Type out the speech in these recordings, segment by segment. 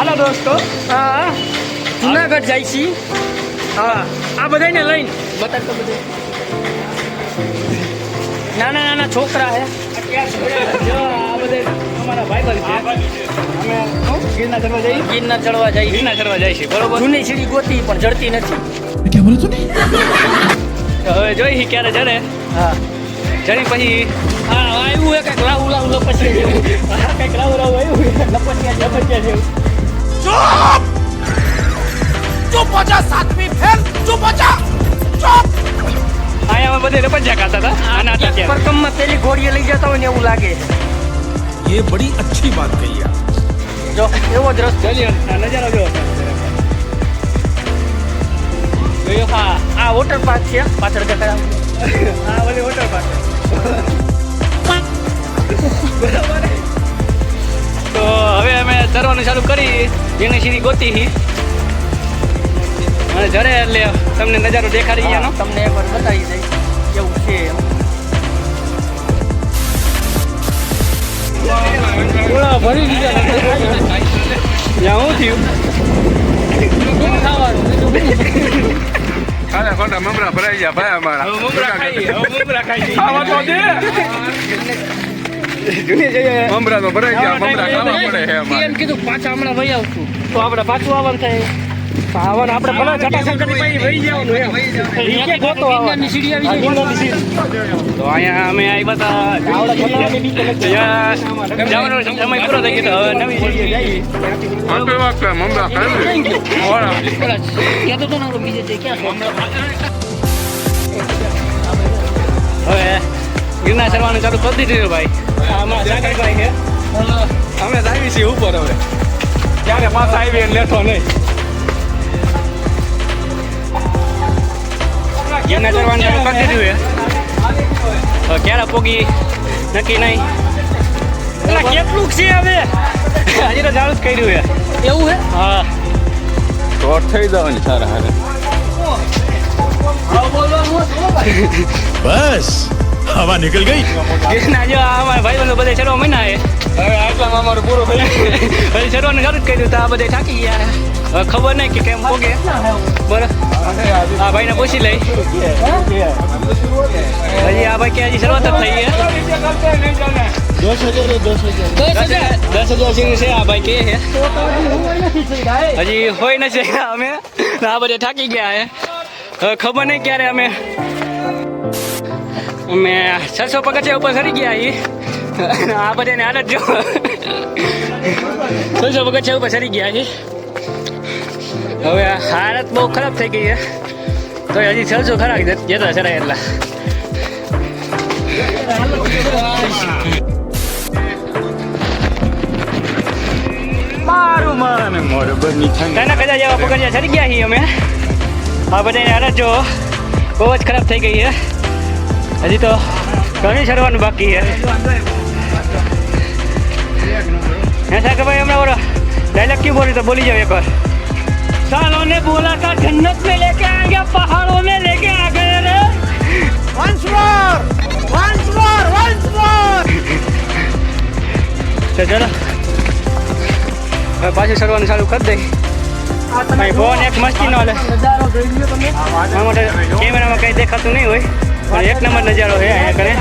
હાલો દોસ્તો, હા જુનાગઢ જાય છી. હા આ બધાને લઈને બતાવ તો બધે નાના નાના છોકરા હે. જો આ બધે અમારા ભાઈબંધ છે. અમે ગિરનાર ચડવા જઈએ. ગિરનાર ચડવા જાય છે, બરોબર. જૂની સીડી ગોતી પણ જડતી નથી. क्या बोले तूने? હવે જોઈ ક્યારે ચડે. હા ચડી પછી હા આવ્યું કંઈક લાવું લપસ્યા જેવું. હા કંઈક લાવું આવ્યું લપસ્યા જેવું. चुप हो जा सातवीं फेल, चुप हो जा, चुप. અહીંયા અમે બધે રપંજા ખાતા હતા આના હતા ત્યારે. પરકમમાં પેલી ઘોડીએ લઈ જતા હોય ને એવું લાગે. ये बड़ी अच्छी बात कही यार. જો એવો જ રસ્તો નજારો જો. હા આ વોટર પાર્ક છે પાછળ દેખાય. હા ઓલી વોટર પાર્ક. બરાબર. તો હવે અમે ચરવાનું ચાલુ કરી જેની સીડી ગોતી અને જરે એટલે તમને નજારો દેખાડી ગયાનો તમને એકવાર બતાવી દઈ કેવું છે. ભરી દીધા શું થયું ખાવાનું ખાલા ખોટા મમરા ભરાઈ ગયા ભાઈ અમારા. મમરા ખાઈ ખાવા તો દે. જૂની જઈએ મમરા તો ભરાઈ ગયા, મમરા ખાવા પડે છે અમારે. એમ કીધું પાછા હમણાં વહી આવશું તો આપણે પાછું આવવાનું થાય. આવવાનું આપણે ભલે જટાશંકરની પછી વહી જવાનું એમ. નીચે ગોતો આવવાનું. તો અહીંયા અમે આવ્યા હતા જવાનો સમય પૂરો થઈ ગયો. હવે નવી જગ્યાએ જઈએ. આટલી વાત કરે, મમરા ખાઈ લે. ઓળા. કહેતો તો ને બીજે તે ક્યાં હવે ગિરનાર ચડવાનું ચાલુ કરી દીધું ભાઈ. અમારા સાગરભાઈ છે. અમે જ આવી છીએ ઉપર. હવે ક્યારે પાછા આવી એટલે લેતો નહીં. ગિરનાર ચડવાનું ચાલુ કરી દીધું છે. હવે ક્યારે પોગી નક્કી નહીં. કેટલું છે હવે હજી તો ચાલુ જ કર્યું છે. એવું છે? હા શોર્ટ થઈ જવાની સારા હારે. बस हवा निकल गई. ગિરનાર જો અમારા ભાઈ બંધો બધે ચડવા મહિના છે. હવે આટલામાં અમારું પૂરું થઈ ગયું. હજી ચડવાનું ચાલુ જ કર્યું તો આ બધે થાકી ગયા. હવે ખબર નહીં કે કેમ પોગે. બરાબર આ ભાઈને પૂછી લઈ. હજી આ ભાઈ કે હજી શરૂઆત જ થઈ છે. 10,000 સીડી છે આ ભાઈ કે છે. હજી હોય નથી અમે આ બધે થાકી ગયા છે. હવે ખબર નહીં ક્યારે અમે 600 પગથિયા ઉપર ચડી ગયા છીએ. આ બધાની હાલત જો 600 પગથિયા ઉપર ચડી ગયા છીએ. હવે હાલત બહુ ખરાબ થઈ ગઈ છે. તો હજી 600 ખરા જતા ચડાય એટલા. મારું માને મોરે બની તને કદાચ જેવા પગથિયા ચડી ગયા છીએ અમે. આ બધાની હાલત જો બહુ જ ખરાબ થઈ ગઈ છે. હજી તો ઘણી ચડવાનું બાકી છે. ऐसा कि भाई हमें और डायलॉग क्यों बोली तो बोली जाओ एक बार. सालों ने बोला था जन्नत में लेके आएंगे, पहाड़ों में लेके आ गए रे. Once more. तो चलो पाछू चढ़વાનું ચાલુ કરી દઈ. ભાઈ ફોન એક મસ્તી નો લે. કેમેરામાં કઈ દેખાતું નહીં હોય પણ એક નંબર નજારો છે અહીંયા કરે.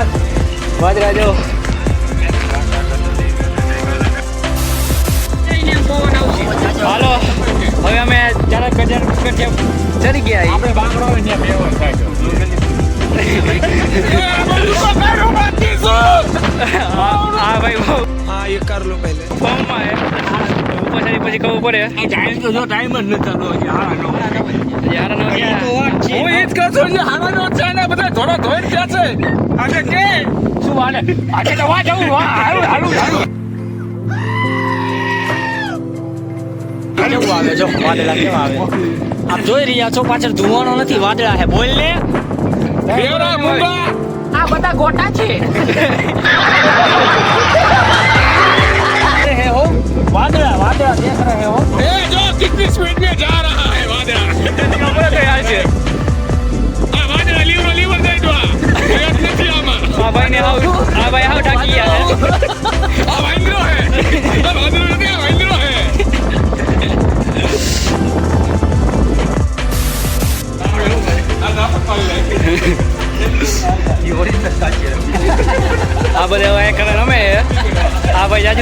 વાદળા જો હાલો હવે અમે 4,000 ચડી ગયા. આપણે બાંગડો હોય ત્યાં બેવર થાય. હા ભાઈ બહુ हाँ ये कर लो पहले. ફોર્મમાં પછી ખબર પડે. ટાઈમ તો જો ટાઈમ જ નથી થતો. યાર નો હું એ જ કહું છું જે હારાનો છે ને બધા થોડો ધોઈ ગયા છે. આજે કે શું હાલે આજે તો વા જવું હાલું કેવું આવે જો વાદળા કેવા આવે. આપ જોઈ રહ્યા છો પાછળ ધુવાણો નથી વાદળા છે. બોલ ને બેવરા મુંગા આ બધા ગોટા છે. है हो वादला देख रहे हो. ए जो कितनी स्पीड में जा रहा है वादला. खबर है यार से આ વાદળા લીવર દઈ દો. એક નથી આમાં. આ ભાઈ ને આ ભાઈ હાવ ટાકી ગયા છે. આ વાંદરો હે. આ વાંદરો નથી, આ વાંદરો હે.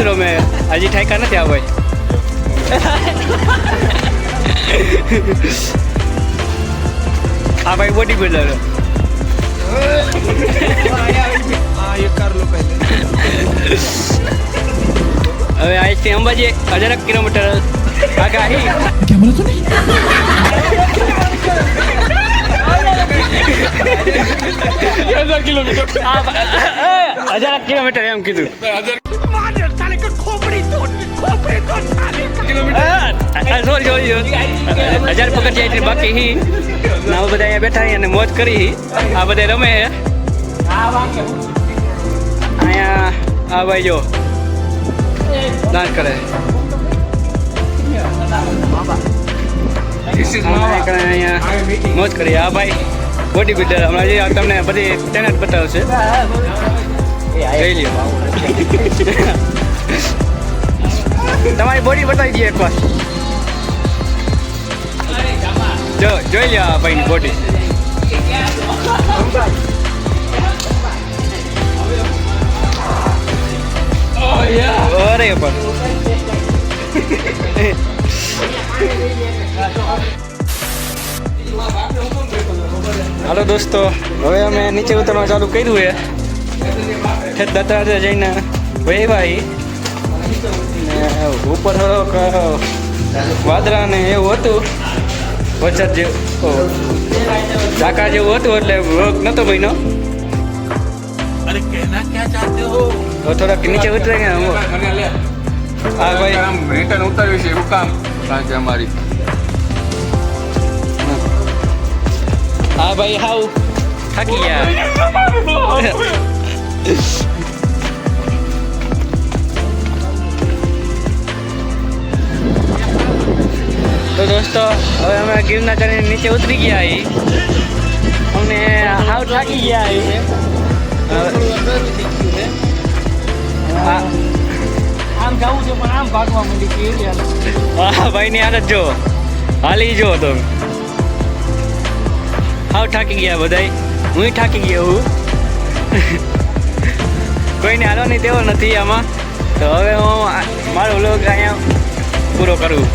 બીજું રમે હજી ઠાકા નથી આ ભાઈ આ ભાઈ બોડી બિલ્ડર હવે અહીંથી અંબાજી 1000 કિલોમીટર આગાહી क्या बोला तूने 1000 કિલોમીટર 1000 કિલોમીટર એમ કીધું સોરી 1000 પગથિયા બાકી હી ના બધા અહીંયા બેઠા હી અને મોજ કરી હી આ બધા રમે હે અહીંયા આ ભાઈ જો ડાન્સ કરે અહીંયા મોજ કરી આ ભાઈ બોડી બિલ્ડર હમણાં જે તમને બધી ટેલેન્ટ બતાવશે જોઈ લ્યો તમારી બોડી બતાવી દઈએ એકવાર જોઈ લ્યો આ ભાઈની બોડી અરે પણ હાલો દોસ્તો હવે અમે નીચે ઉતરવા ચાલુ કર્યું છે ખેત દત્તાત્રેય જઈને ભાઈ ઉપર થોડોક વાદળા ને એવું હતું વરસાદ જેવું ઝાકા જેવું હતું એટલે રોગ નહોતો ભાઈનો अरे कहना क्या चाहते हो તો થોડાક નીચે ઉતરે ગયા હા ભાઈ આમ રિટર્ન ઉતાર્યું છે એવું કામ સાંજે અમારી હા ભાઈ હાવ થાકી ગયા તો દોસ્તો હવે અમે ગિરનાર ચડીને નીચે ઉતરી ગયા અહીં અમને હાવ થાકી ગયા અહીં આમ જવું છે પણ આમ ભાગવા માંડી કે હા ભાઈની આદત જો હાલી જો તમે હાવ થાકી ગયા બધાય હું થાકી ગયો હું કોઈને હાલવાની તેવો નથી આમાં તો હવે હું મારો વ્લોગ અહીંયા પૂરો કરું